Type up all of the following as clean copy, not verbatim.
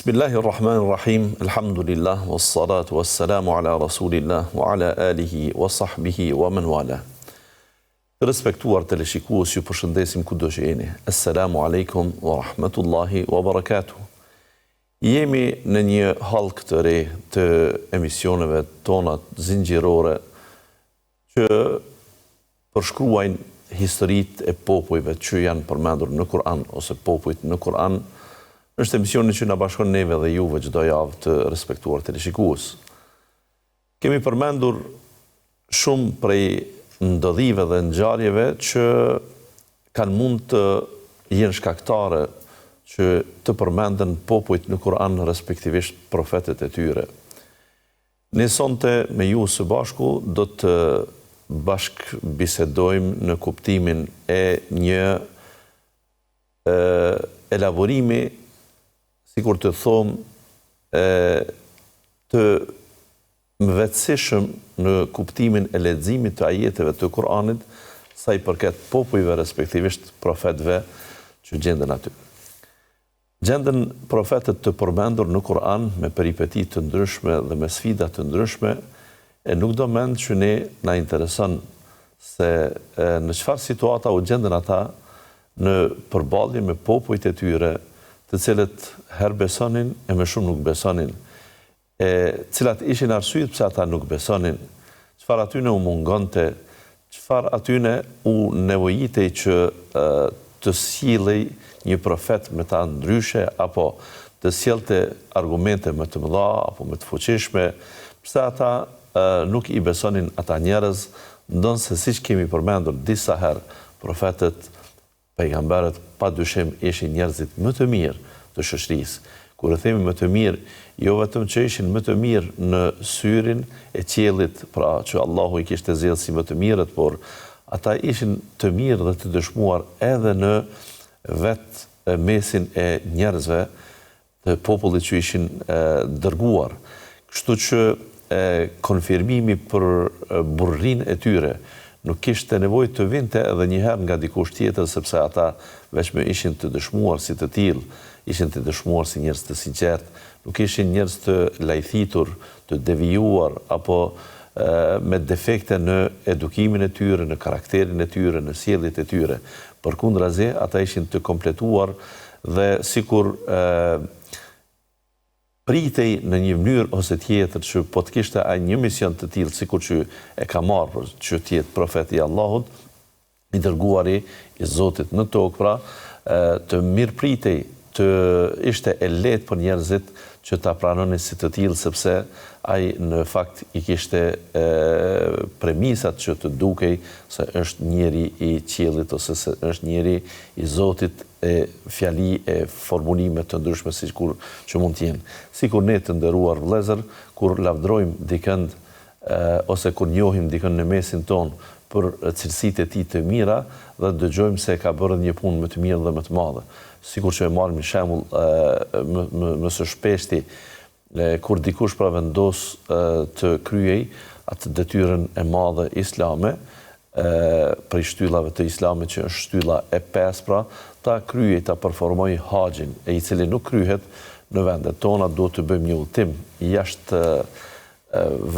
Bismillahirrahmanirrahim, alhamdulillah, wassalatu wassalamu ala rasulillah, wa ala alihi, wa sahbihi, wa man wala. Të respektuar teleshikues, ju përshëndesim kudo që jeni. Assalamu alaikum wa rahmatullahi wa barakatuh. Jemi në një halkë të re të emisioneve tona zinxhirore që përshkruajnë historitë e popujve që janë përmendur në Kur'an ose popujt në Kur'an. Është emisioni që na bashkon neve dhe juve çdo javë të respektuar teleshikues. Kemi përmendur shumë prej ndodhive dhe ngjarjeve që kanë mund të jenë shkaktare që të përmenden popujt në Kur'an, respektivisht profetët e tyre. Ne sonte me ju së bashku do të bashk bisedojmë në kuptimin e një elaborimi, sikur të thomë, të mëvetësishëm në kuptimin e leximit të ajeteve të Kur'anit, sa i përket popujve, respektivisht profetëve që gjenden aty. Gjenden profetët të përmendur në Kur'an me peripeti të ndryshme dhe me sfida të ndryshme, e nuk do mend që ne na intereson se në çfarë situata u gjenden ata në përballje me popujt e tyre, të cilët herë besonin e më shumë nuk besonin, cilat ishin arsyet pse ata nuk besonin, çfarë atyne u mungonte, çfarë atyne u nevojitej që të sillej një profet me ta ndryshe, apo të sjellte argumente më të mëdha apo më të fuqishme, pse ata nuk i besonin ata njerëz, ndonse siç kemi përmendur disa herë, profetët, pejgamberët padyshim ishin njerëzit më të mirë të shoqërisë. Kur e themi më të mirë, jo vetëm që ishin më të mirë në syrin e qiellit, pra që Allahu i kishte zgjedhur si më të mirët, por ata ishin të mirë dhe të dëshmuar edhe në vetë mesin e njerëzve të popullit që ishin dërguar. Kështu që konfirmimi për burrinë e tyre nuk kishte nevojë të vinte edhe njëherë nga dikush tjetër, sepse ata vetëm ishin të dëshmuar si të tillë, ishin të dëshmuar si njerëz të sinqertë, nuk ishin njerëz të lajthitur, të devijuar apo me defekte në edukimin e tyre, në karakterin e tyre, në sjelljet e tyre. Përkundrazi, ata ishin të kompletuar dhe sikur pritej në një mënyrë ose tjetër që po të kishte ai një mision të tillë, sikur që e ka marrë që të jetë profeti i Allahut, i dërguari i Zotit në tokë, pra të mirëpritej, të ishte e lehtë për njerëzit që ta pranonin si të tillë, sepse ai në fakt i kishte premisat që të dukej se është njeri i qiellit ose se është njeri i Zotit, e fjali e formulime të ndryshme sikur që mund të jenë. Sikur ne të nderuar vëllezër, kur lavdrojmë dikënd ose kur njohim dikënd në mesin ton për cilësitë e tij të mira dhe dëgjojmë se ka bërë një punë më të mirë dhe më të madhe. Sikur që e marrim një shembull më së shpeshti, kur dikush pra vendos të kryej atë detyrën e madhe islame, për shtyllave të islamit që është shtylla e 5, pra ta kryej, ta performoj haxhin, e i cili nuk kryhet në vendet tona, duhet të bëjmë një udhtim jashtë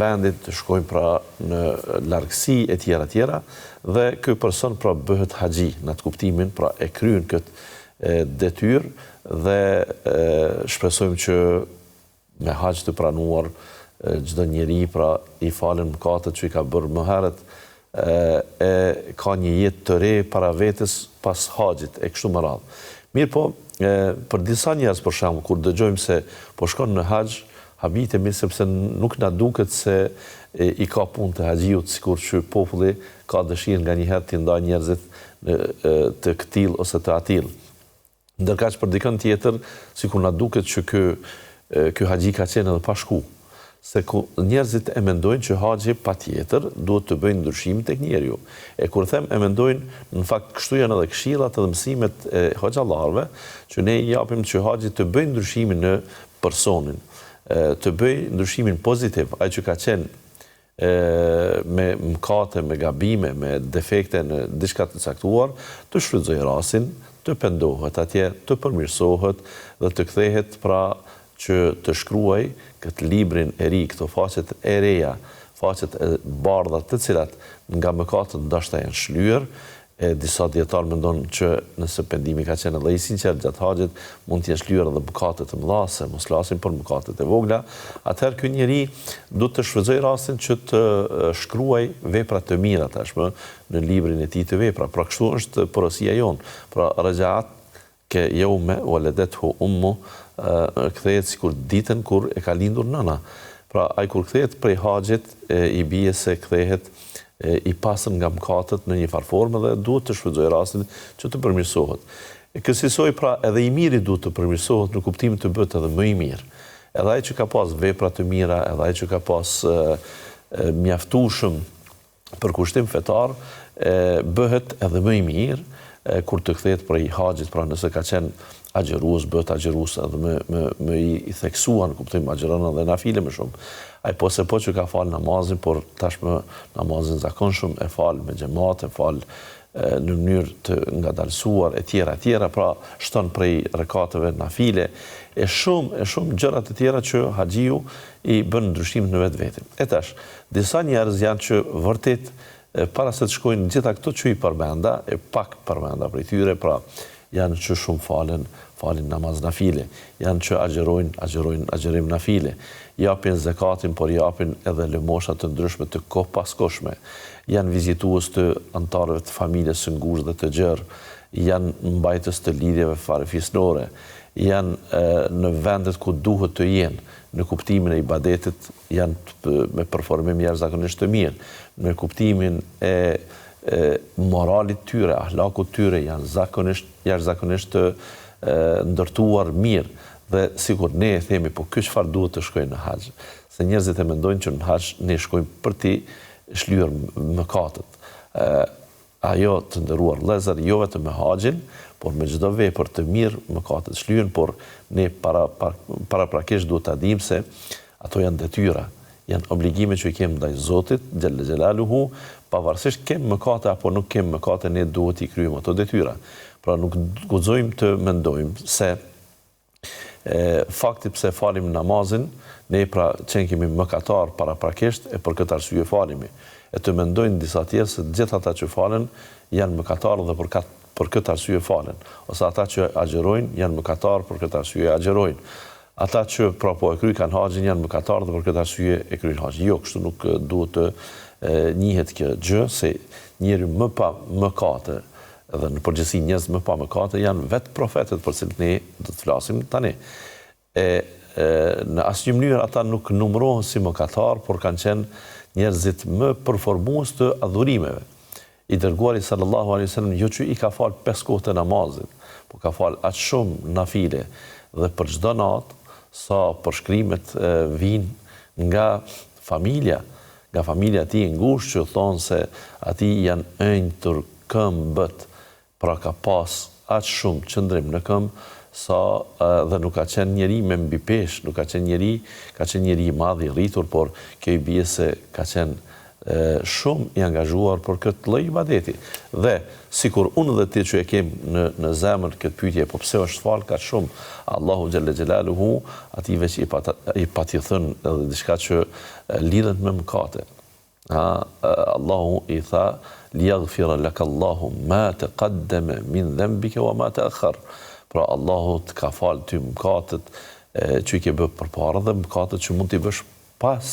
vendit, të shkojmë pra në largësi e tjera, dhe ky person pra bëhet haxhi në atë kuptimin, pra e kryen këtë detyrë dhe shpresojmë që me haxh të pranuar çdo njeri pra i falen mëkatet që i ka bërë më herët, ka një jetë të re para vetes pas haxhit e kështu me radhë. Mirë po, për disa njerëz për shembull, kur dëgjojmë se po shkon në haxh, habitemi sepse nuk na duket se i ka punë të haxhiut, sikur që populli ka dëshirë nganjëherë të ndajë njerëzit të këtill ose të atill. Ndërkaq për dikën tjetër, sikur na duket që ky haxhi ka qenë edhe pa shku. Se njerëzit e mendojnë që haxhi patjetër duhet të bëjnë ndryshim tek njeriu. E kur them e mendojnë, në fakt kështu janë edhe këshillat edhe mësimet e hoxhallarëve, që ne i japim që haxhi të bëjë ndryshimin në personin, të bëjë ndryshimin pozitiv, ai që ka qenë me mëkate, me gabime, me defekte në diçka të caktuar, të shfrytëzojë rastin, të pendohet atje, të përmirësohet dhe të kthehet pra që të shkruaj këtë librin e ri, këto faqet e reja, faqet e bardha të cilat nga mëkatët ndoshta janë shlyer. Disa dietarë mendon që nëse pendimi ka qenë edhe i sinqert gjatë haxhit, mund të jenë shlyer edhe mëkate të mëdha, se mos flasim për mëkatet e vogla. Atëherë ky njeri duhet të shfrytëzoj rastin që të shkruaj vepra të mira tashmë në librin e tij të vepra. Pra kështu është porosia jon. Pra rajaat ke yawma waladethu ummu, kthehet sikur ditën kur e ka lindur nëna. Pra ai kur kthehet prej haxhit, i bie se kthehet i pasur nga mëkatet në një farformë dhe duhet të shfrytëzoj rastin që të përmirësohet. Kësaj pra edhe i miri duhet të përmirësohet në kuptimin të bëhet edhe më i mirë. Edhe ai që ka pas vepra të mira, edhe ai që ka pas mjaftueshëm për kushtim fetar, bëhet edhe më i mirë kur të kthehet prej haxhit, pra nëse ka qenë agjerues, bëhet agjerues edhe më i theksuar, kuptojmë agjeron edhe nafile më shumë. Ai po që ka fal namazin, por tashmë namazin zakonshëm e fal me xhamat, e fal në mënyrë të ngadalësuar e tjera, pra shton prej rekateve nafile, e shumë gjëra të tjera që haxhiu i bën ndryshim në vetvete. E tash, disa njerëz janë që vërtet para se të shkojnë gjitha këto që i përmenda, e pak përmenda prej tyre, pra janë që shumë falin namaz nafile, janë që agjerim nafile, japin zakatin, por japin edhe lëmosha të ndryshme të kohëpaskoshme, janë vizitues të antarëve të familjes së ngushtë dhe të gjerë, janë mbajtës të lidhjeve farefisnore, janë në vendet ku duhet të jenë, në kuptimin e ibadetit janë me performim jashtëzakonisht të mirë, në kuptimin e moralit tyre, ahlakut tyre janë jashtëzakonisht të ndërtuar mirë. Dhe sikur ne e themi, po ky çfarë duhet të shkojnë në haxh? Se njerëzit e mendojnë që në haxh ne shkojmë për të shlyer mëkatet. Ajo të nderuar vëllezër, jo vetëm me haxhin, por me çdo vepër të mirë mëkatet shlyhen, por ne paraprakisht duhet ta dimë se ato janë detyra, janë obligime që i kemi ndaj Zotit xhalla xhelaluhu, pavarësisht kemi mëkate apo nuk kemi mëkate, ne duhet i kryejmë ato detyra. Pra nuk guxojmë të mendojmë se fakti pse falim namazin, ne pra që kemi mëkatar paraprakisht e për këtë arsye falimi. E të mendojnë disa tjerë se gjithë ata që falen janë mëkatar dhe për këtë arsye falen. Ose ata që agjerojnë janë mëkatar për këtë arsye agjerojnë. Ata që pra po e kryjnë haxhin janë mëkatar dhe për këtë arsye e kryjnë haxhin. Jo, kështu nuk duhet të njihet kjo gjë, se njeri më pa mëkate dhe në përgjithësi njerëz më pa mëkate janë vetë profetët për cilët ne do të flasim tani. Në asnjë mënyrë ata nuk numërohen si mëkatar, por kanë qenë njerëzit më përformues të adhurimeve. I dërguari sallallahu alaihi wasallam jo që i ka fal 5 kohë të namazit, por ka fal aq shumë nafile dhe për çdo natë sa përshkrimet vijnë nga familja e tij ngushtë, që thonë se ati janë ënjtur këmbët, pra ka pas aq shumë qëndrim në këmbë sa dhe nuk ka qenë njeri me mbi pesh, nuk ka qenë njeri i madh i rritur, por kjo i bie se ka qenë shumë i angazhuar për këtë lloj ibadeti. Dhe sikur unë dhe ti që e kem në zemër këtë pyetje, po pse është fal kaq shumë, Allahu xhalla xhelaluhu atij veç i pati thënë edhe diçka që lidhet me mëkate. Allahu i tha liyaghfira laka Allahu ma taqaddama min dhanbika wa ma ta'akhkhar. Pra Allahu të ka falë ty mëkatet që i ke bë përpara dhe mëkatet që mund t'i bësh pas.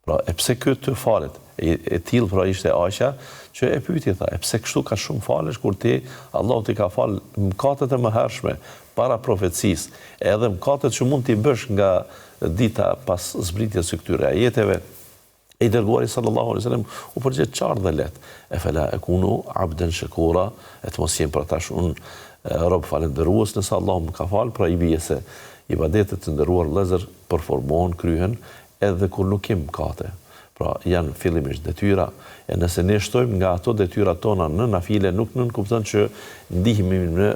Pra e pse këtë të falet? E tillë pra ishte Aisha që e pyeti tha, e pse kështu ka shumë falesh kur ti Allahu t'i ka falë mëkatet e mëhershme para profecisë, edhe mëkatet që mund t'i bësh nga dita pas zbritjes së këtyre ajeteve. I dërguari sallallahu alaihi wasallam u përgjigj qartë dhe lehtë. E fela ekunu abdan shakura, e të mos jem për tash unë rob falendërues nëse Allahu më ka falë, pra i bie se ibadetet të nderuar vëllezër përformohen, kryhen edhe kur nuk kem mëkate. Pra janë fillimisht detyra, e nëse ne shtojmë nga ato detyra tona në nafile, nuk kupton që ndihemi në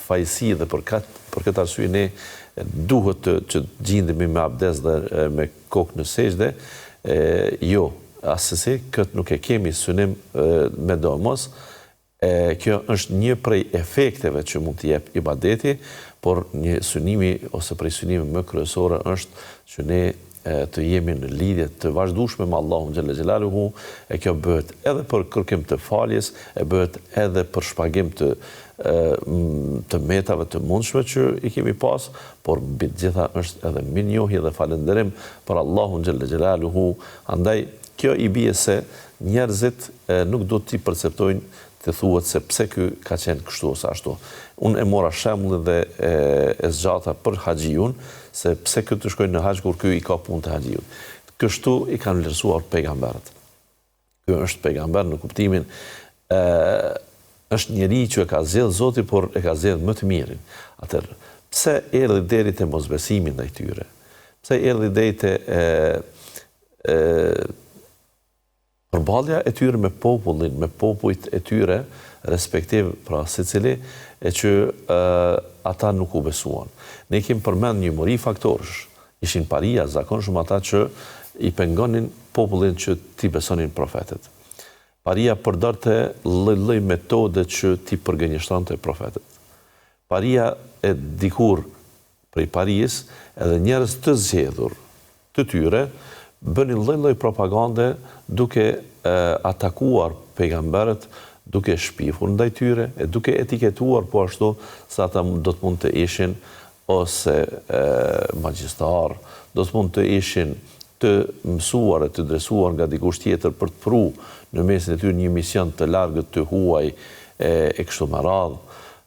fajsi dhe për këtë arsye ne duhet që gjindemi me abdes dhe me kokë në sejdë. Jo, asësi, këtë nuk e kemi synim me domos, Kjo është një prej efekteve që mund të jep ibadeti, por një synimi ose prej synime më kryesore është që ne të jemi në lidhje të vazhdueshme me Allahun xhalla xhelaluhu, e kjo bëhet edhe për kërkim të faljes, e bëhet edhe për shpagim të metave të mundshme që i kemi pas, por mbi të gjitha është edhe mirënjohje dhe falënderim për Allahun xhalla xhelaluhu. Andaj kjo i bie se njerëzit nuk do t'i perceptojnë të thuhet se pse ky ka qenë kështu ose ashtu. Unë e mora shembullin dhe e zgjata për haxhiun, se pse ky të shkojnë në haxh kur ky i ka punë të haxhiut. Kështu i kanë vlerësuar pejgamberët. Ky është pejgamber në kuptimin është njeri që e ka zgjedhur Zoti, por e ka zgjedhur më të mirin. Atëherë, pse erdhi deri te mosbesimi ndaj tyre? Pse erdhi deri te përballja e tyre me popullin, me popujt e tyre, respektiv pra secili, e që ata nuk u besuan. Ne kemi përmend një mori faktorësh, ishin paria zakonshëm ata që i pengonin popullin që ti besonin profetet. Paria përdorte lloj-lloj metode që ti përgënjeshtonte profetet. Paria e dikur prej parijës, edhe njerëz të zgjedhur të tyre bënin lloj-lloj propagande duke atakuar pejgamberët, duke shpifur ndaj tyre, e duke etiketuar po ashtu se ata do të mund të ishin ose magjistar, do të mund të ishin të mësuar e të dresuar nga dikush tjetër për të pru në mesin e tyre një mision të largët, të huaj e kështu me radhë.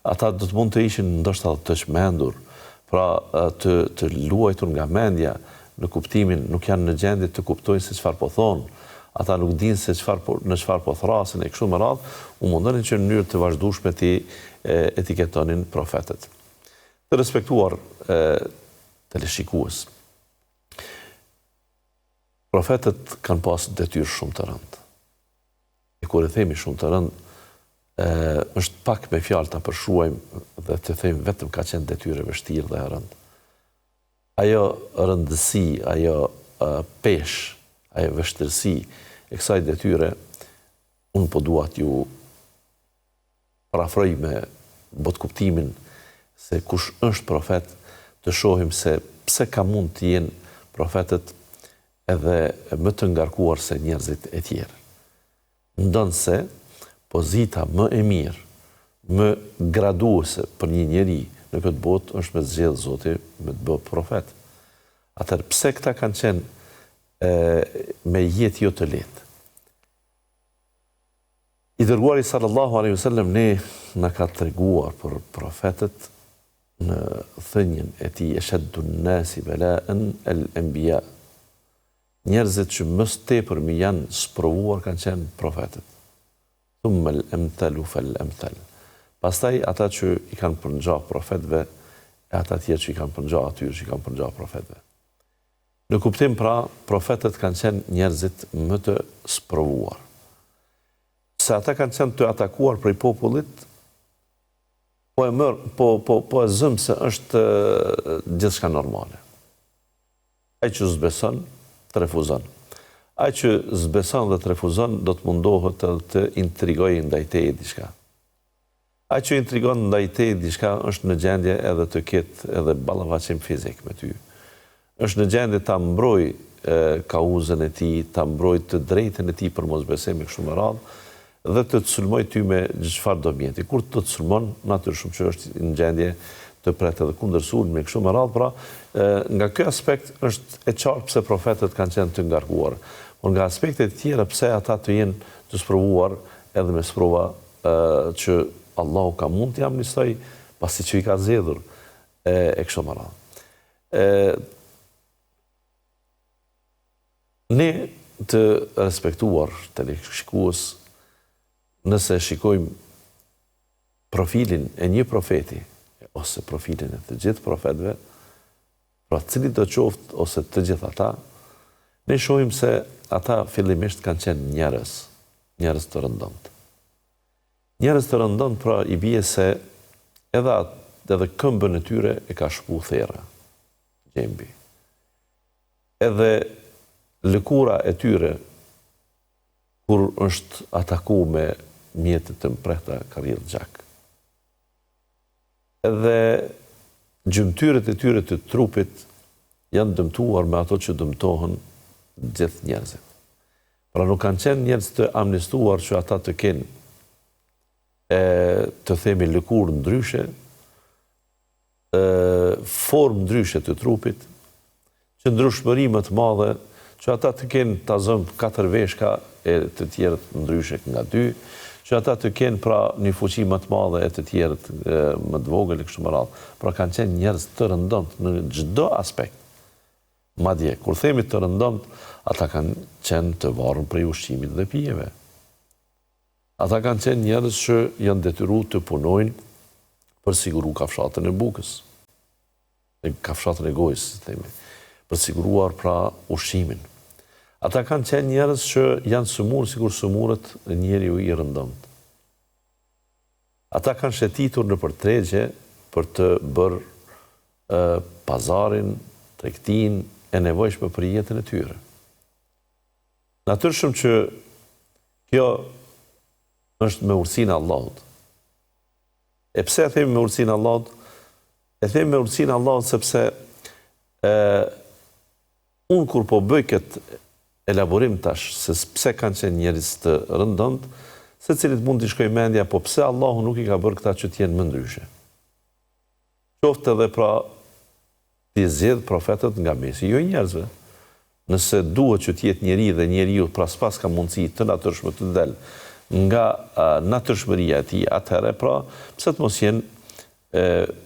Ata do të mund të ishin ndoshta të çmendur, pra të luajtur nga mendja, në kuptimin nuk janë në gjendje të kuptojnë se çfarë po thonë. Ata nuk dinë se në çfarë po thrasin e kështu me radhë, u mundonin që në mënyrë të vazhdueshme ti etiketonin profetet. Të respektuar teleshikues. Profetet kanë pas detyrë shumë të rëndë. E kur e themi shumë të rëndë, është pak me fjalë ta përshkruajmë dhe të themi vetëm ka qenë detyrë e vështirë dhe e rëndë. Ajo rëndësi, ajo pesh, ajo vështirësi e kësaj detyre, unë po dua t'ju parafroj me botkuptimin se kush është profet, të shohim se pse ka mund të jenë profetet edhe më të ngarkuar se njerëzit e tjerë. Ndonë se pozita më e mirë, më graduese për një njeri në këtë botë është me zgjedhë Zoti me të bë profet. Atëherë pse këta kanë qenë me jetë jo të lehtë? I dërguari sallallahu alaihi wasallam ne na ka treguar për profetet në thënien e tij ashaddu an-nasi bala'an al-anbiya. Njerëzit që më së tepërmi janë sprovuar kanë qenë profetet. Thumma al-amthalu fal-amthal. Pastaj ata që i kanë përngjah profetëve, e ata tjerë që i kanë përngjah atyre që i kanë përngjah profetëve. Në kuptim pra, profetët kanë qenë njerëzit më të sprovuar. Se ata kanë qenë të atakuar prej popullit, po e zëmë se është gjithçka normale. Ai që zbeson, të refuzon. Ai që zbeson dhe të refuzon, do të mundohet të intrigojë ndaj teje diçka. Ai që intrigon ndaj teje diçka është në gjendje edhe të ketë edhe ballafaqim fizik me ty. Është në gjendje ta mbroj kauzën e tij, ta mbroj të drejtën e tij për mosbesim e kështu me radhë, dhe të të sulmoj ty me çfarë do mjeti. Kur të sulmon, natyrisht që është në gjendje të pret edhe kundër sulmi me kështu me radhë, pra nga ky aspekt është e qartë pse profetët kanë qenë të ngarkuar. Por nga aspektet e tjera pse ata të jenë të sprovuar edhe me sprova që Allahu ka mund të amnistoj pasi që i ka zgjedhur e kështu me radhë. Ne të respektuar teleshikues, nëse shikojmë profilin e një profeti ose profilin e të gjithë profetëve, pra cili do qoftë ose të gjithë ata, ne shohim se ata fillimisht kanë qenë njerëz të rëndomtë. Njerëz të rëndomtë, pra i bie se edhe këmbën e tyre e ka shpu thera, gjembi. Edhe lëkura e tyre, kur është ataku me mjetet të mprehta karrierë gjak. Edhe gjymtyrët e tyre të trupit janë dëmtuar me ato që dëmtohen gjithë njerëzit. Pra nuk kanë qenë njerëz të amnistuar që ata të kenë të themi lëkurë ndryshe, formë ndryshe të trupit, që ndryshmëri më të madhe, që ata të kenë të zëmë 4 veshka e të tjerët ndryshe nga 2, që ata të kenë pra një fuqi më të madhe e të tjerët më të vogël e kështu me radhë. Pra kanë qenë njerëz të rëndomt në çdo aspekt. Madje, kur themi të rëndomt, ata kanë qenë të varur prej ushqimit dhe pijeve. Ata kanë qenë njerëz që janë detyruar të punojnë për siguru kafshatën e bukës, kafshatën e gojës, themi, për siguruar pra ushqimin. Ata kanë qenë njerëz që janë sëmurë sikur sëmurët njeriu i rëndomt. Ata kanë shetitur në përtregje për të bërë pazarin, tregtin e nevojshme për jetën e tyre. Natyrshëm që kjo është me urtësinë e Allahut. E pse e themi me urtësinë e Allahut? E themi me urtësinë e Allahut sepse unë kur po bëj këtë elaborim tash se pse kanë qenë njerëz të rëndomt, secilit mund t'i shkojë mendja, po pse Allahu nuk i ka bërë këta që t'jenë më ndryshe. Qoftë edhe pra t'i zgjedh profetët nga mesi jo njerëzve. Nëse duhet që t'jetë njeri dhe njeriu pra s'pas ka mundësi të natyrshme të del nga natyrshmëria e tij, atëherë pra pse të mos jenë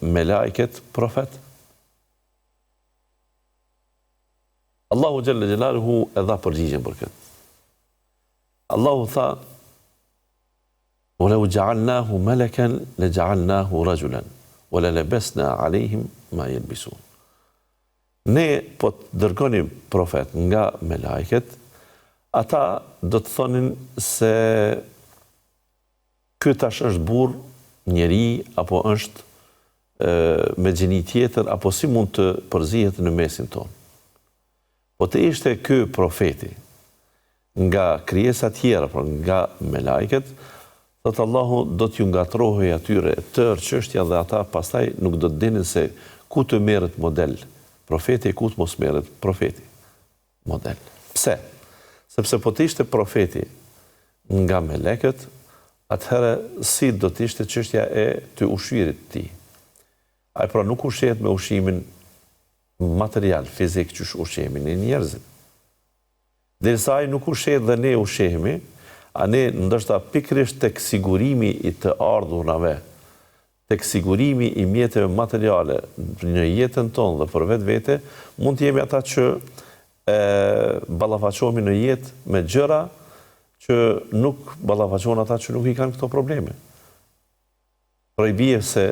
me lajket profet? Allahu Gjelle Gjelaluhu e dha përgjigjen për këtë. Allahu tha: "Walau ja'alnahu malakan la ja'alnahu rajulan wa la labasna 'alayhim ma yalbisun." Ne po të dërgonim profet nga me lajket, ata do të thonin se ky tash është burr, njeri, apo është me gjeni tjetër, apo si mund të përzihet në mesin tonë. Po të ishte ky profeti nga krijesa tjera, pra nga me lajket, thotë Allahu do t'ju ngatrohej atyre tërë çështja dhe ata pastaj nuk do të dinin se ku të merret model profeti e ku të mos merret profeti model. Pse? Sepse po të ishte profeti nga melekët, atëherë si do të ishte çështja e të ushqirit të tij. Ai pra nuk ushqehet me ushqimin material, fizik që ushqemin e njerëzit. Derisa ai nuk ushqehet dhe ne ushqehemi, a ne ndoshta pikërisht tek sigurimi i të ardhurave, tek sigurimi i mjeteve materiale në jetën tonë dhe për vetvete, mund të jemi ata që ballafaqohemi në jetë me gjëra që nuk ballafaqohen ata që nuk i kanë këto probleme. Pra i bie se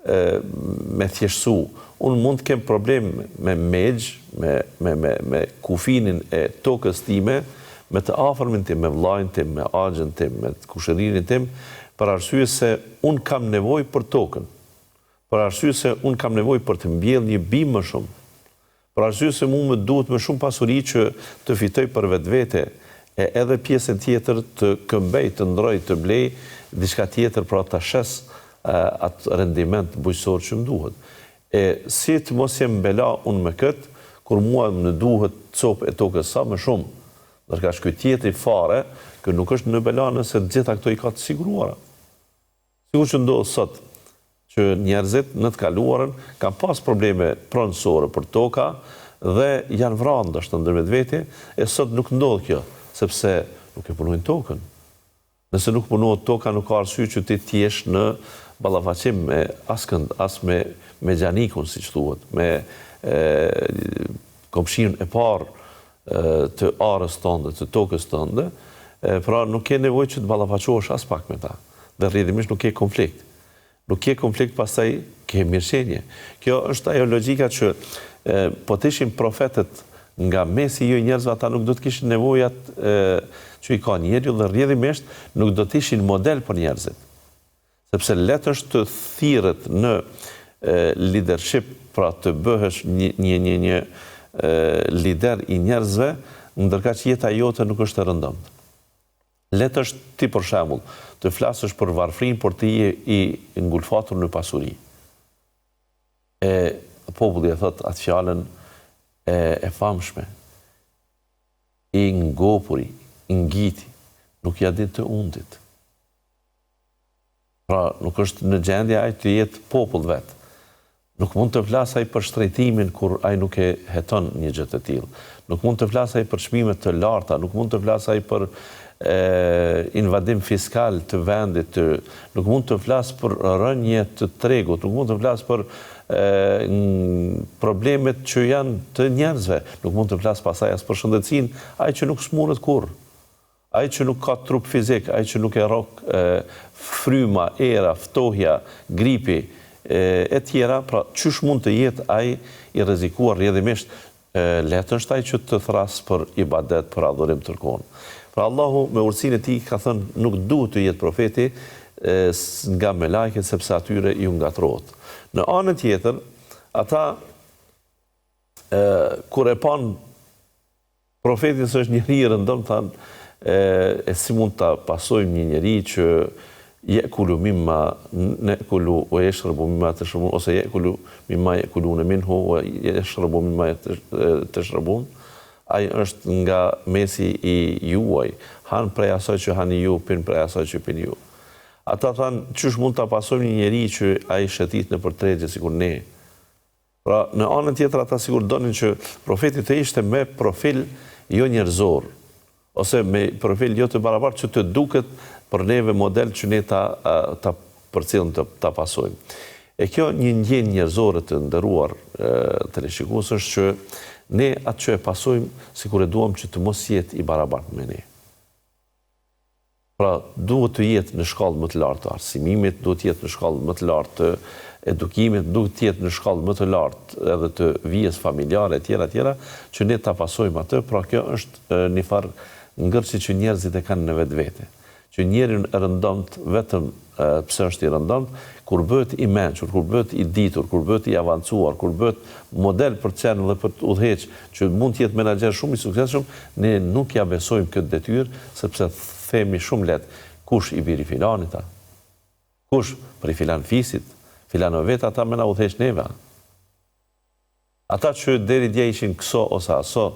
me thjeshtësu, unë mund të kem problem me megj, me kufinin e tokës time, me të afërmin tim, me vllajën tim, me axhën tim, me kushërinë tim, për arsye se unë kam nevojë për tokën, për arsye se unë kam nevojë për të mbjellë një bimë më shumë, për arsye se mu më duhet më shumë pasuri që të fitoj për vetvete, e edhe pjesën tjetër të këmbej, të ndroj, të blej, diçka tjetër pra të shes atë rendiment bujqësor që më duhet. E si të mos jem bela unë me këtë, kur mua më duhet copë e tokës sa më shumë, ndërka shkuj tjetri fare, kë nuk është në bela nëse gjitha këto i ka të siguruara. Sigur që ndodhë sot, që njerëzit në të kaluarën kanë pas probleme pronësore për toka dhe janë vranë ndështë ndërmet veti, e sot nuk ndodhë kjo, sepse nuk e punojnë tokën. Nëse nuk punohet toka, nuk ka arsye që ti t'jesh në ballafaqim me askënd, as me gjanikun, si që thuhet, me komshin e parë të arës tënde, të tokës tënde, pra nuk ke nevojë që të ballafaqohesh as pak me ta. Dhe rrjedhimisht nuk ke konflikt. Nuk ke konflikt, pastaj ke mirëqenie. Kjo është ajo logjika që po të ishin profetët nga mesi jo njerëzve, ata nuk do të kishin nevojat që i ka njeriu dhe rrjedhimisht nuk do të ishin model për njerëzit. Sepse letë është të thirret në leadership, pra të bëhesh një lider i njerëzve, ndërka që jeta jote nuk është e rëndomt. Letë është ti për shembull, të flasësh për varfrin, por ti je i ngulfatur në pasuri. Populli e thot atë fjalën e famshme, i ngopuri, i ngjiti, nuk ja din të undit. Pra, nuk është në gjendje ai të jetë popull vetë. Nuk mund të flasë ai për shtrejtimin kur ai nuk e heton një gjë të tillë. Nuk mund të flasë ai për çmime të larta, nuk mund të flasë ai për invadim fiskal të vendit, nuk mund të flasë për rënje të tregut, nuk mund të flasë për problemet që janë të njerëzve, nuk mund të flasë pasaj as për shëndetësinë, ai që nuk smuret kurrë. Ai që nuk ka trup fizik, ai që nuk e rok fryma, era, ftohja, gripi, e tjera, pra qysh mund të jetë ai i rrezikuar rrjedhimisht, letë është ai që të thrasë për ibadet, për adhurim tërkon. Pra Allahu me urtësinë e tij ka thënë nuk duhet të jetë profeti nga me lajket, sepse atyre ju ngatrohet. Në anën tjetër, ata kur e pan profetin se është njeri i rëndom, thanë si mund ta pasojmë një njeri që yekulu mimma nekulu wa yashrabu mimma tashrabun, ose yekulu mimma yakuluna minhu wa yashrabu mimma tashrabun. Ai është nga mesi i juaj, han prej asaj që hani ju, pin prej asaj që pin ju. Ata thanë, qysh mund ta pasojmë një njeri që ai shëtit në përtregje sikur ne. Pra, në anën tjetër ata sigur donin që profeti të ishte me profil jo njerëzor, ose me profil jo të barabartë që të duket për neve model që ne ta përcjellëm ta pasojmë. E kjo një ndjenjë njerëzore të nderuar teleshikues është që ne atë që e pasojmë sikur e duam që të mos jetë i barabartë me ne. Pra, duhet të jetë në shkallë më të lartë të arsimimit, duhet të jetë në shkallë më të lartë të edukimit, duhet të jetë në shkallë më të lartë edhe të vijës familjare, tjera, që ne ta pasojmë atë, pra kjo është një farë ngërçi që njerëzit e kanë në vetvete. Që njerin e rëndomt vetëm pse është i rëndomt, kur bëhet i mençur, kur bëhet i ditur, kur bëhet i avancuar, kur bëhet model për të qenë dhe për të udhëheq, që mund të jetë menaxher shumë i suksesshëm, ne nuk ja besojmë këtë detyrë, sepse themi shumë lehtë, kush i biri filanit ta? Kush për i filan fisit? Filanëve vetë ata me na udhëheq neve. Ata që deri dje ishin këso ose aso,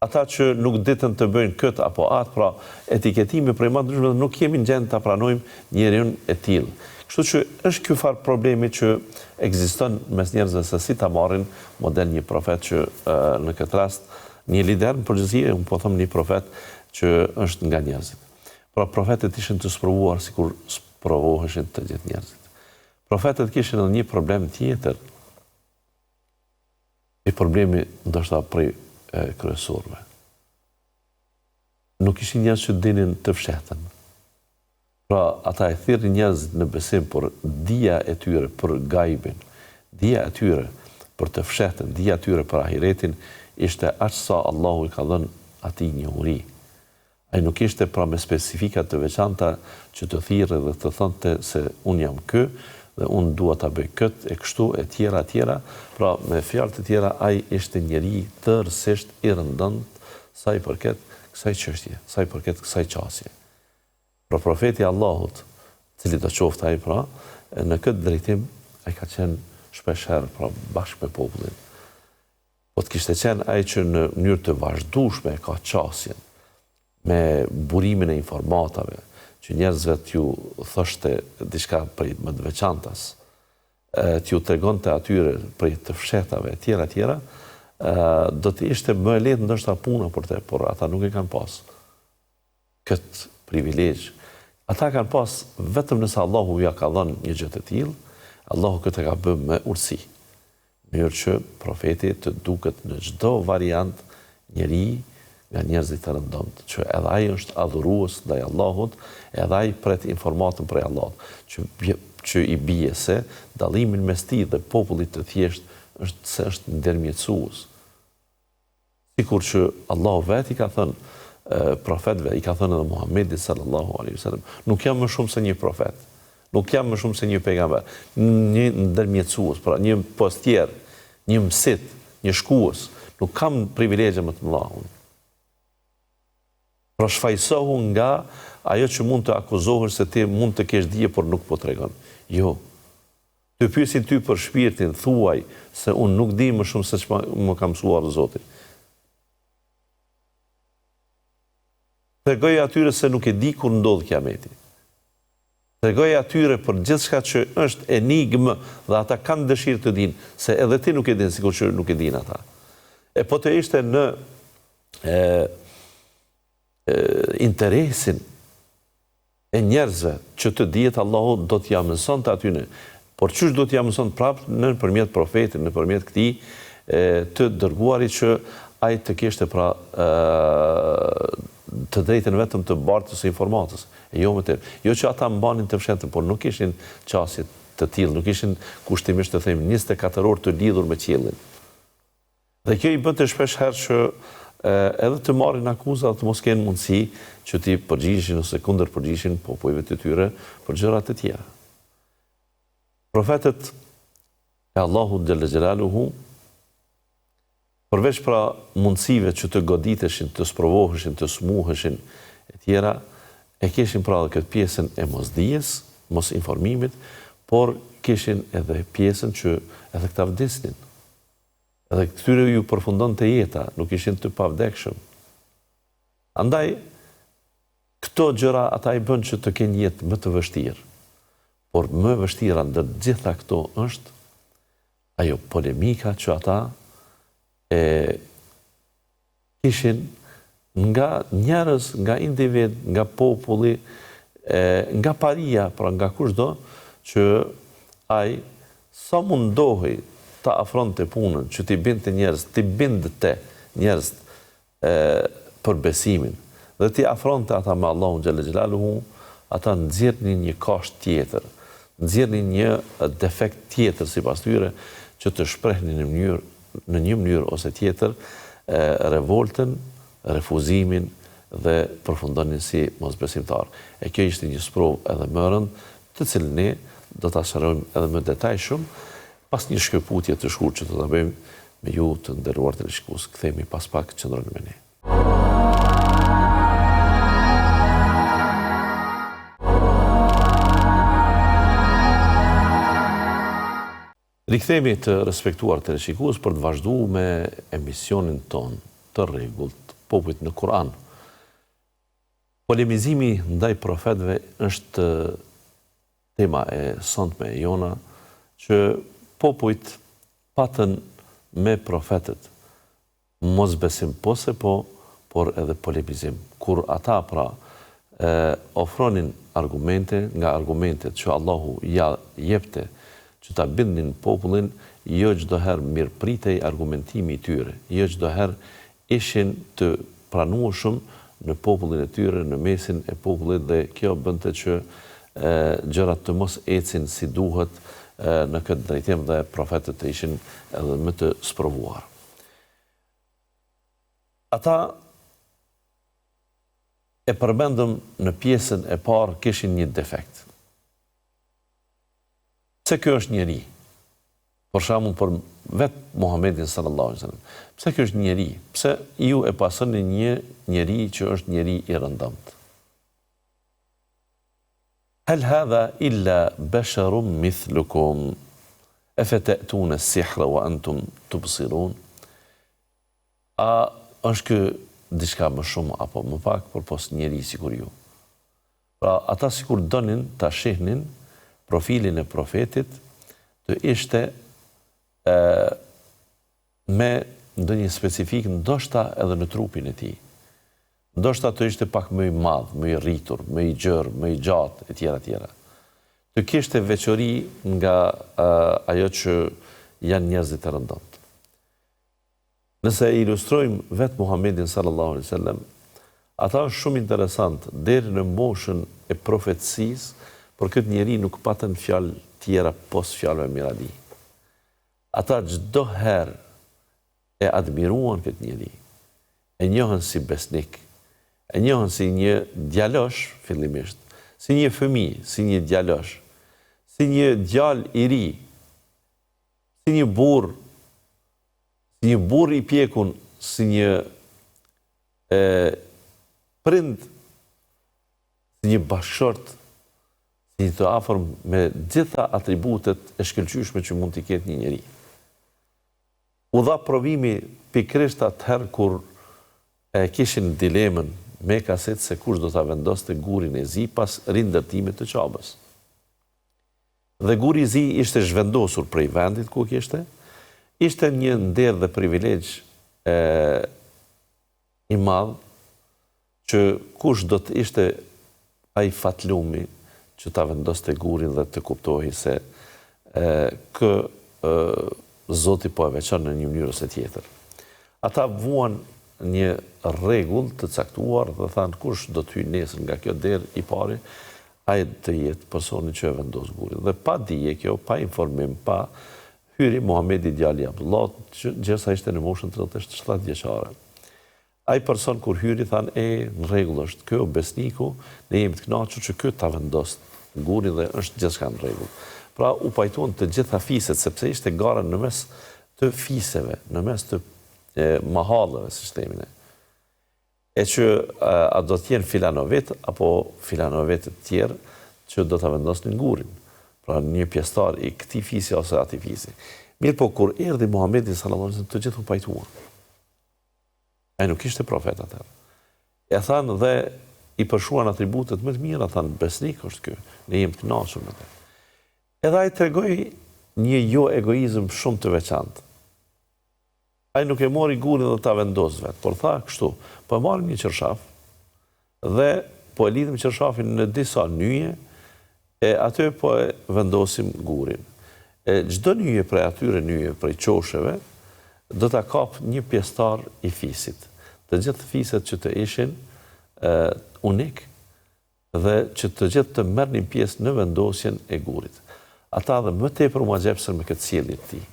ata që nuk ditën të bëjnë këtë apo atë, pra etiketimi prej më ndryshme, nuk jemi në gjendje ta pranojmë njeriun e tillë. Kështu që është ky far problemi që ekziston mes njerëzve se si ta marrin model një profet që në këtë rast një lider në përgjithësi, unë po them një profet që është nga njerëzit. Pra profetët ishin të sprovuar sikur sprovoheshin të gjithë njerëzit. Profetët kishin edhe një problem tjetër. I problemi ndoshta prej kryesorëve. Nuk ishin njerëz që dinin të fshehtën. Pra, ata e thirrnin njerëzit në besim, por dija e tyre për gajbin, dija e tyre për të fshehtën, dija e tyre për ahiretin, ishte aq sa Allahu i ka dhënë atij njohuri. Ai nuk ishte pra me specifika të veçanta që të thirrë dhe të thonte se unë jam ky dhe unë dua ta bëj këtë e kështu e tjera, pra me fjalë të tjera ai ishte njeri tërësisht i rëndënd sa i përket kësaj çështje, sa i përket kësaj çësje. Pra profeti Allahut, cili do qoftë ai pra, në këtë drejtim ai ka qenë shpeshherë pra bashkë me popullin. Po të kishte qenë ai që në mënyrë të vazhdueshme ka çësjen me burimin e informatave, që njerëzve t'ju thoshte diçka për më të veçantas, t'ju tregonte atyre për të fshehtave, tjera, do të ishte më e lehtë ndoshta puna për te, por ata nuk e kanë pas këtë privilegj. Ata kanë pas vetëm nëse Allahu ja ka dhënë një gjë të tillë, Allahu këtë ka bërë me urtësi. Në mënyrë që profeti të duket në çdo variant njeri nga njerëzit të rëndomt, që edhe ai është adhurues ndaj Allahut, edhe ai pret informatën prej Allahut, që i bie se dallimin mes tij dhe popullit të thjesht është se është ndërmjetësues. Sikur që Allahu vetë i ka thënë profetëve, i ka thënë edhe Muhamedit sallallahu alaihi wasallam, nuk jam më shumë se një profet, nuk jam më shumë se një pejgamber, një ndërmjetësues, pra një postier, një mësit, një shkues, nuk kam privilegje më të mëdha unë. Pra shfaqsohu nga ajo që mund të akuzohesh se ti mund të kesh dije, por nuk po tregon. Jo. Të pyesin ty për shpirtin, thuaj se unë nuk di më shumë se ç'më më ka mësuar Zoti. Tregoj atyre se nuk e di kur ndodh Kiameti. Tregoj atyre për gjithçka që është enigmë dhe ata kanë dëshirë të dinë, se edhe ti nuk e din, sikur që nuk e din ata. E po të ishte në interesin e njerëzve që të dihet, Allahu do t'ja mëson të atyne. Por qysh do t'ja mëson prapë nëpërmjet profetit, nëpërmjet këtij të dërguarit që ai të kishte pra të drejtën vetëm të bartës së informatës. Jo që ata mbanin të fshehtën, por nuk ishin qasje të tillë, nuk ishin kushtimisht të them 24 orë të lidhur me qiellin. Dhe kjo i bënte shpesh herë që edhe të marrin akuza dhe të mos kenë mundësi që ti përgjigjeshin ose kundër përgjigjeshin popujve të tyre për gjëra të tjera. Profetët e Allahut xhalla xjalaluhu, përveç pra mundësive që të goditeshin, të sprovoheshin, të smuheshin e tjera, e kishin pra dhe këtë pjesën e mosdijes, mos informimit, por kishin edhe pjesën që edhe këta vdesnin. Edhe këtyre ju përfundon të jeta, nuk ishin të pavdekshëm. Andaj, këto gjëra ata i bën që të kenë jetë më të vështirë. Por më vështira ndër gjitha këto është ajo polemika që ata kishin nga njerëz, nga individ, nga populli, nga paria, pra nga kushdo, që ai sa mundohej ta afronte punën, që t'i binte njerëz, t'i bindte njerëz për besimin, dhe t'i afronte ata me Allahun xhalla xjalaluhu, ata nxjerrnin një kasht tjetër, nxjerrnin një defekt tjetër sipas tyre, që të shprehnin në një mënyrë ose tjetër revoltën, refuzimin dhe përfundonin si mosbesimtar. E kjo ishte një sprovë edhe më e rëndë, të cilën ne do ta shërojmë edhe më detajshëm pas një shkëputje të shkurtër që do ta bëjmë me ju të nderuar teleshikues. Kthehemi pas pak, qëndroni me ne. Rikthehemi të respektuar teleshikues për të vazhduar me emisionin ton të rregullt, popujt në Kur'an. Polemizimi ndaj profetëve është tema e sonte e jona, që popujt patën me profetët mosbesim por edhe polemizim. Kur ata pra ofronin argumente, nga argumentet që Allahu ja jepte që ta bindnin popullin, jo çdo herë mirëpritej argumentimi i tyre, jo çdo herë ishin të pranueshëm në popullin e tyre, në mesin e popullit, dhe kjo bënte që gjërat të mos ecin si duhet në këtë drejtim dhe profetët të ishin edhe më të sprovuar. Ata e përmendëm në pjesën e parë kishin një defekt. Pse kjo është njeri? Për shembull për vetë Muhamedit sallallahu alaihi wasallam. Pse kjo është njeri? Pse ju e pasoni një njeri që është njeri i rëndomt? Hal hadha illa basharun mithlukum afata'tuna as-sihra wa antum tubsirun? A është ky diçka më shumë apo më pak përpos njeri sikur ju? Pra ata sikur donin ta shihnin profilin e profetit të ishte me ndonjë specifik, ndoshta edhe në trupin e tij. Ndoshta të ishte pak më i madh, më i rritur, më i gjerë, më i gjatë, etj. Të kishte veçori nga ajo që janë njerëzit e rëndomtë. Nëse ilustrojmë vetë Muhamedit sallallahu alaihi wasallam, ata është shumë interesant deri në moshën e profetësisë. Por këtë njeri nuk patën fjalë tjera pos fjalëve miradi. Ata çdo herë e admiruan këtë njeri, e njohën si besnik, e njohën si një djalosh fillimisht, si një fëmijë, si një djalosh, si një djalë i ri, si një burr i pjekun, si një prind si një bashkëshort, si të afërm me gjitha atributet e shkëlqyeshme që mund t'i ketë një njeri. U dha provimi pikërisht atëherë kur e kishin dilemën me kaset se kush do t'a vendoste gurin e zi pas rindërtimit të Qabës. Dhe guri i zi ishte zhvendosur prej vendit ku kishte, ishte një nder dhe privilegj i madh që kush do të ishte ai fatlumi që ta vendoste gurin dhe të kuptohi se Zoti po e veçon në një mënyrë ose tjetër. Ata vuan një rregull të caktuar dhe thanë kush do të hyjë nesër nga kjo derë i pari, ai të jetë personi që e vendos gurin. Dhe pa dije kjo, pa informim, pa hyri Muhamedi djali i Abdullah, që gjërsa ishte në moshën 37 vjeçare. Ai person kur hyri thanë në rregull është kjo besniku, ne jemi të kënaqur që ky ta vendos gurin dhe është gjithçka në rregull. Pra u pajtuan të gjitha fiset, sepse ishte gara në mes të fiseve, në mes të mahallëve, si themin e. E që a do t'jenë filanovet, apo filanovet të tjerë që do t'a vendosnin gurin. Pra një pjesëtar i këtij fisi ose atij fisi. Mirë po, kur erdhi Muhamedi sallallahu alaihi wasallam, të gjithë u pajtuan. Ai nuk ishte profet atëherë. E thanë dhe i përshuan atributet më të mira, thanë besnik është ky, ne jemi të kënaqur me të. Edhe ai tregoi një jo egoizëm shumë të veçantë. Ai nuk e mori gurin dhe ta vendos vet, por tha kështu, po marrim një qershaf dhe po e lidhim qershafin në disa nyje e aty po e vendosim gurin. Çdo nyje prej atyre nyje prej çosheve do ta kap një pjesëtar i fisit. Të gjithë fiset që të ishin unik dhe që të gjithë të merrnin pjesë në vendosjen e gurit. Ata dhe më tepër u magjepsën me këtë sjellje të tij.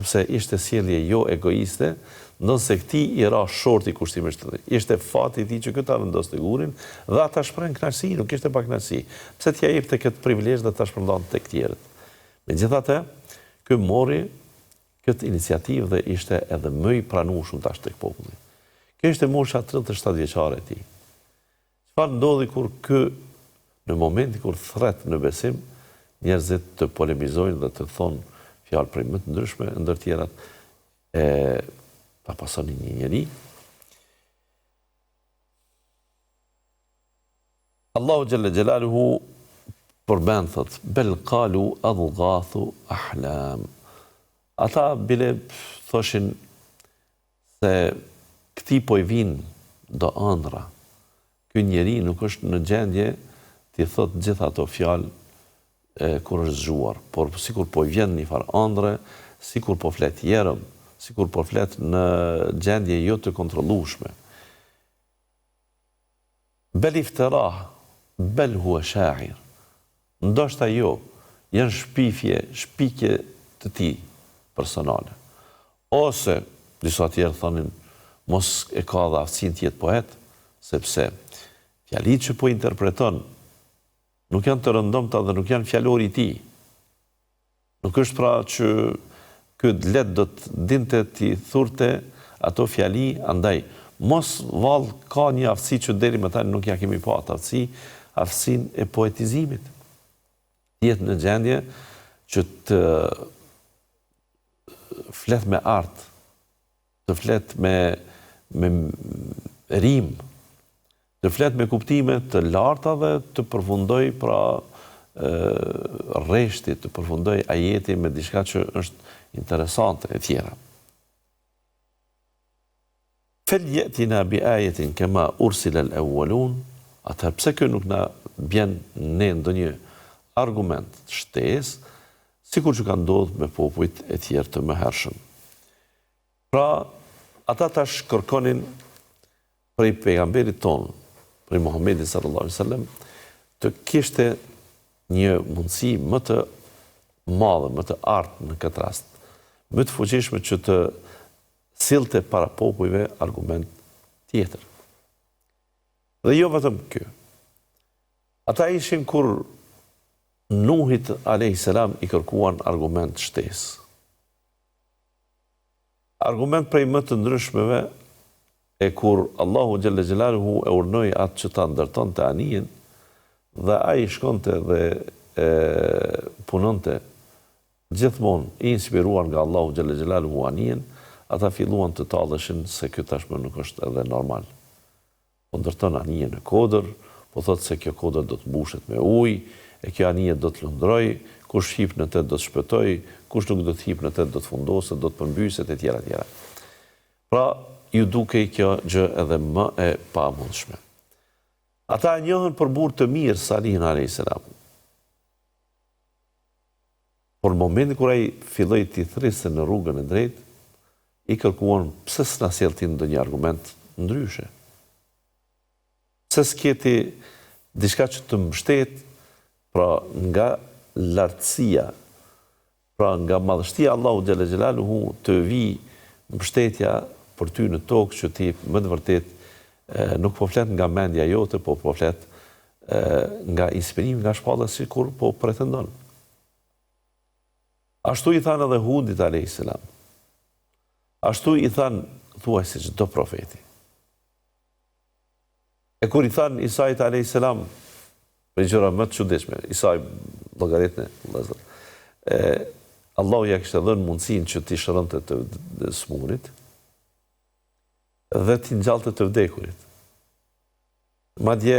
Sepse ishte sjellje jo egoiste, ndonse këtij i ra shorti kushtimisht. Ishte fati i tij që këta vendoste gurin dhe ata shprehën kënaqësi, nuk ishte pa kënaqësi. Pse t'ia jepte këtë privilegj dhe ta shpërndante tek tjerët. Megjithatë, ky mori këtë iniciativë dhe ishte edhe më i pranueshëm tash tek populli. Kjo ishte mosha 37 vjeçare e tij. Çfarë ndodhi kur ky në momentin kur thret në besim, njerëzit të polemizojnë dhe të thonë fjalë prej më të ndryshme, ndër tjerat ta pasoni një njeri. Allahu xhalla xhelaluhu përmend thot bel qalu adghathu ahlam. Ata bile thoshin se këti po i vinë do ëndra. Ky njeri nuk është në gjendje t'i thot gjitha ato fjalë kur është zgjuar, por sikur po i vjen një farë ëndre, sikur po flet jerëm, sikur po flet në gjendje jo të kontrollueshme. Bel iftirah, bel huwa sha'ir. Ndoshta jo, janë shpikje të tij personale. Ose disa tjerë thonin mos e ka dhe aftësinë të jetë poet, sepse fjalitë që po interpreton nuk janë të rëndomta dhe nuk janë fjalori i tij. Nuk është pra që ky let do të dinte ti thurte ato fjali, andaj mos vallë ka një aftësi që deri më tani nuk ja kemi pa atë aftësi, aftësinë e poetizimit. Jetë në gjendje që të flet me art, të flet me rim, të flet me kuptime të larta dhe të përfundoj pra rreshti, të përfundoj ajeti me diçka që është interesante e tjera. Feljetina bi ajetin kema ursila al-awwalun, atëherë pse kjo nuk na bjen ne ndonjë argument shtesë, sikur që ka ndodhur me popujt e tjerë të mëhershëm. Pra, ata tash kërkonin prej pejgamberit ton, prej Muhamedit sallallahu alaihi wasallam, të kishte një mundësi më të madhe, më të artë në këtë rast, më të fuqishme që të sillte para popujve argument tjetër. Dhe jo vetëm kjo. Ata ishin kur Nuhit a.s. i kërkuan argument shtesë. Argument prej më të ndryshmeve E kur Allahu Gjelle Gjelaluhu e urnoi atë që ta ndërtonte anijen, dhe ai shkonte dhe punonte gjithmonë i inspiruar nga Allahu Gjelle Gjelaluhu anijen, ata filluan të talleshin se kjo tashmë nuk është edhe normal. Po ndërton anijen në kodër, po thotë se kjo kodër do të mbushet me ujë, e kjo anije do të lundroj, kush hip në tet do të shpëtoj, kush nuk do të hip në tet do të fundoset, do të përmbyset e tjera tjera. Pra, ju duke kjo gjë edhe më e pamundshme. Ata e njohën për burr të mirë Salihin a.s. Por momentin kur ai filloi të thrisë në rrugën e drejtë, i kërkuan pse s'na sjell ti ndonjë argument ndryshe. Pse s'keti diçka që të mbështet, pra nga lartësia, pra nga madhështia Allahu Gjelle Gjelaluhu të vi mbështetja për ty në tokë që ti më të vërtet nuk po flet nga mendja jote, po flet nga inspirimi, nga shpalla sikur po pretendon. Ashtu i thanë edhe Hudit a.s. Ashtu i thanë thuaj se çdo profeti. E kur i thanë Isait a.s. për gjëra më të çuditshme, Isai llogaritën Allahu ja kishte dhënë mundësinë që ti shëronte të smurit dhe ti ngjallte të vdekurit. Madje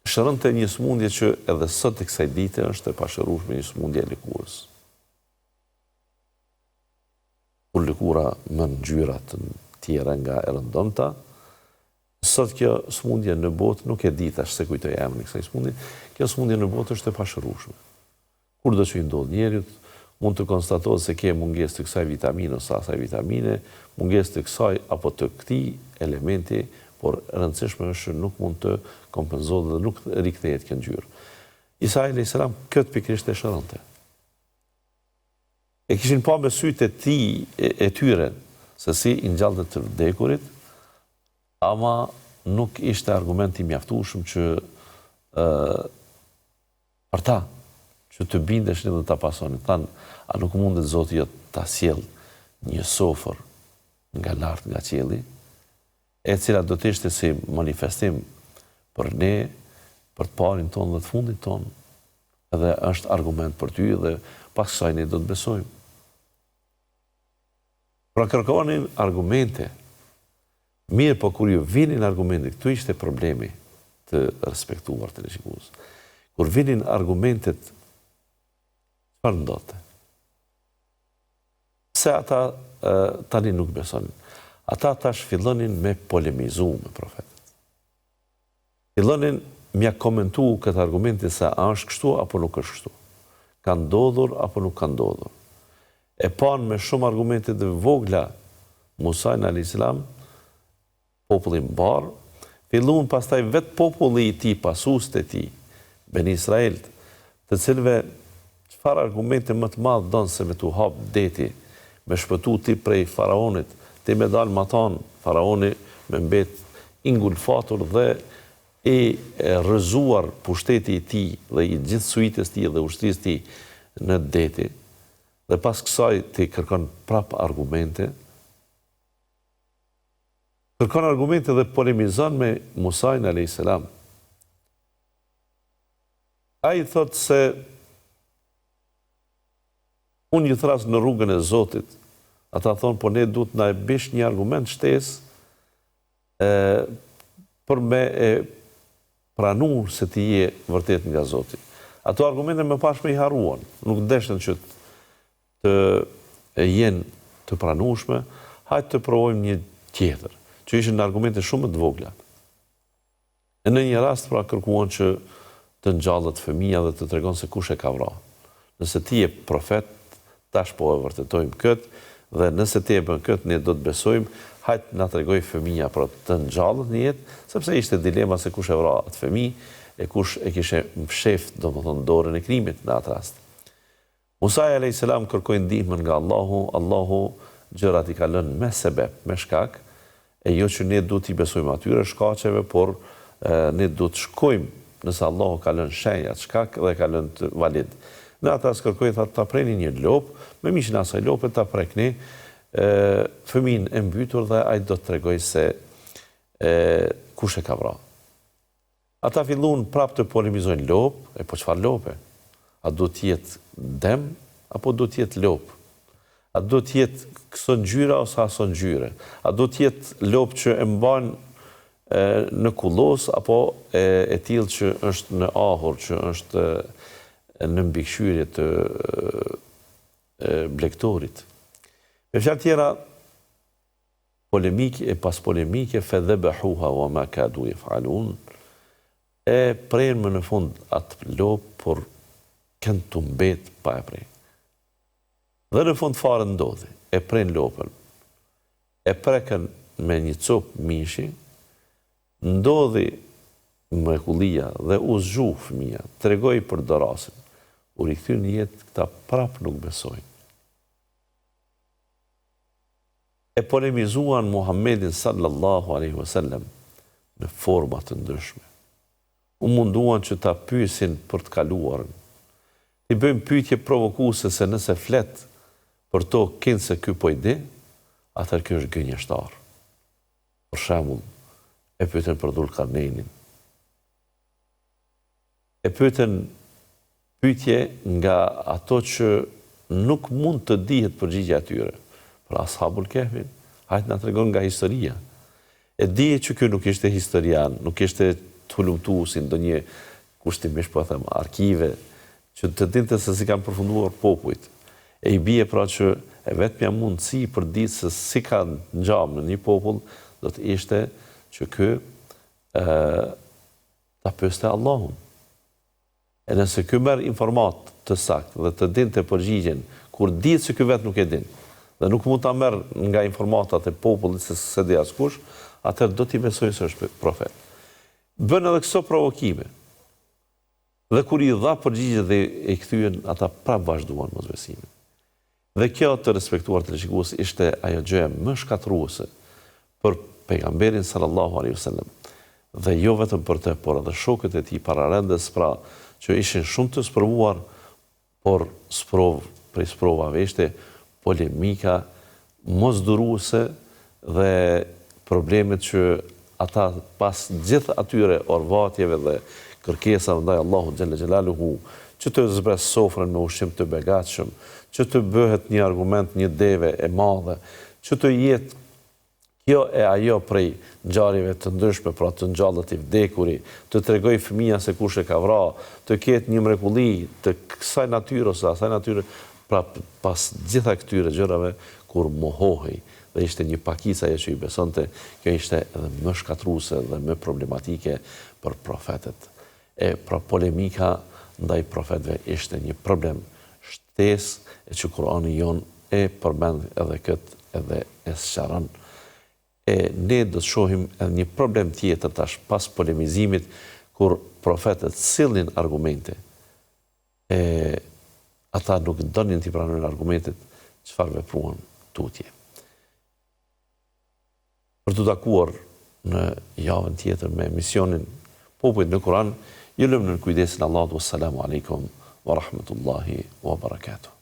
shëronte një smundje që edhe sot e kësaj dite është e pashërueshme, një smundje e lëkurës. Kur lëkura më ngjyra të tjera nga e rëndomta, sot kjo smundje në botë nuk e di tash se kujtoj emrin e kësaj smundje, kjo smundje në botë është e pashërueshme. Kur do që i ndodh njerit, mund të konstatohet se ke mungesë të kësaj vitamine ose asaj vitamine, mungesë të kësaj apo të këtij elementi, por rëndësishme është që nuk mund të kompenzohet dhe nuk rikthehet kjo ngjyrë. Isa a.s. këtë pikërisht e shëronte. E kishin pa me sytë e tyre se si i ngjallte të vdekurit, ama nuk ishte argument i mjaftueshëm që për ta që të bindeshin dhe ta pasonin. Thanë, a nuk mundet Zoti ta sjell një sofër nga lart nga qielli, e cila do të ishte si manifestim për ne, për të parin ton dhe të fundit ton, edhe është argument për ty dhe pas kësaj ne do të besojmë. Pra kërkonin argumente, mirë po kur ju vinin argumente, këtu ishte problemi të respektuar të shikues. Kur vinin argumentet, çfarë ndodhte? Pse ata tani nuk besonin? Ata tash fillonin me polemizu me profetet. Fillonin mja komentu këtë argumente se a është kështu apo nuk është kështu. Ka ndodhur apo nuk ka ndodhur. E panë me shumë argumente të vogla Musajn a.s. Popullin barë, filluan pastaj vetë populli i tij, pasuesit e tij, Ben Israel, të cilëve çfarë argumente më të madh donë se me tu hap deti, me shpëtu ti prej faraonit, ti me dalë matan, faraoni me mbet ingulfatur dhe i rrëzuar pushteti i tij dhe i gjithë suitës tij dhe ushtrisë tij në deti. Dhe pas kësaj ti kërkon prap argumente. Kërkon argumente dhe polemizon me Musajn a.s. Ai thot se unë ju thras në rrugën e Zotit. Ata thonë, po ne duhet na e bish një argument shtesë për me e pranuar se ti je vërtet nga Zoti. Ato argumente më pashme i harruan, nuk deshen që të jenë të pranueshme, hajtë të provojmë një tjetër, që ishin argumente shumë të vogla. E në një rast pra kërkuan që të ngjallet fëmia dhe të tregon se kush e ka vrarë. Nëse ti je profet, tash po e vërtetojmë këtë, dhe nëse ti e bën këtë, ne do të besojmë, hajtë na tregoj fëmia pra të ngjallet në jetë, sepse ishte dilema se kush e vra atë fëmijë e kush e kishe mshef, domethënë dorën e krimit në atë rast. Musa a.s. kërkoi ndihmën nga Allahu gjërat i ka lënë me sebeb, me shkak, e jo që ne duhet i besojmë atyre shkaqeve, por ne duhet të shkojmë nëse Allahu ka lënë shenjat, shkak dhe ka lënë të valid. Në ata kërkoi ta preni një lop, me mishin asaj lope ta prekni fëmin e mbytur dhe ai do të tregoj se kush e ka vra. Ata fillun prap të polemizojnë lop, po çfarë lope? A do t'jetë dem, apo do t'jetë lop? A do t'jetë këso ngjyra ose aso ngjyre? A do t'jetë lop që e mban në kullos, apo e tillë që është në ahur, që është në mbikëqyrje të blegtorit? Me fjalë tjera, polemike e pas polemike, fadhabahuha wa ma kadu yaf'alun, e prejnë më në fund atë lop, por kënd të mbet pa e prej. Dhe në fund fare ndodhi, e prejnë lopën, e preken me një copë mishi, ndodhi mrekullia dhe u zgju fëmia, tregoi për dorasin. U rikthyn në jetë, këta prap nuk besojnë. E polemizuan Muhammedin sallallahu alaihi wasallam në forma të ndryshme. U munduan që ta pyesin për të kaluarën. I bëjmë pyetje provokuese se nëse flet për to kënd se ky po i di, atëherë ky është gënjeshtar. Për shembull, e pyeten për Dhulkarneinin. E pyeten pyetje nga ato që nuk mund të dihet përgjigja e tyre. Për Ashabul Kehfin, hajtë na tregon nga historia. E dije që ky nuk ishte historian, nuk ishte të hulumtu si ndonjë kushtimisht po them arkive, që të dinte se si kanë përfunduar popujt. E i bie pra që e vetmja mundësi për ditë se si ka ngjamë në një popull, do të ishte që ky ta pyeste Allahun. E nëse ky merr informat të saktë dhe të dinte përgjigjen, kur ditë se ky vetë nuk e din, dhe nuk mund ta merr nga informatat e popullit se di askush, atëherë do t'i besojnë se është profet. Bën edhe këso provokime. Dhe kur i dha përgjigje dhe e kthyen, ata prap vazhduan mosbesimin. Dhe kjo, të respektuar të shikues, ishte ajo gjë më shkatërruese për pejgamberin sallallahu alaihi wasallam. Dhe jo vetëm për të, por edhe shokët e tij pararendës, pra që ishin shumë të sprovuar, por prej sprovave ishte polemika mosduruese dhe problemet që ata pas gjithë atyre orvatjeve dhe kërkesave ndaj Allahut xhalla xhelaluhu, që të zbres sofrën me ushqim të begatshëm, që të bëhet një argument, një deve e madhe, që të jetë kjo e ajo prej ngjarjeve të ndryshme, pra të ngjallët i vdekuri, të tregoj fëmia se kush e ka vrarë, të ketë një mrekulli të kësaj natyre ose asaj natyre, pra pas gjitha këtyre gjërave, kur mohohej dhe ishte një pakicë ajo që i besonte, kjo ishte edhe më shkatruese dhe më problematike për profetet. E pra polemika ndaj profetëve ishte një problem shtesë, e që Kurani jon e përmend edhe këtë edhe e sqaron. E ne do të shohim edhe një problem tjetër tash pas polemizimit, kur profetët sillnin argumente. Ata nuk donin t'i pranojnë argumentet, çfarë vepruan tutje. Për të takuar në javën tjetër me emisionin Popujt në Kur'an, ju lëm në kujdesin Allahut. Wassalamu alaikum wa rahmatullahi wa barakatuh.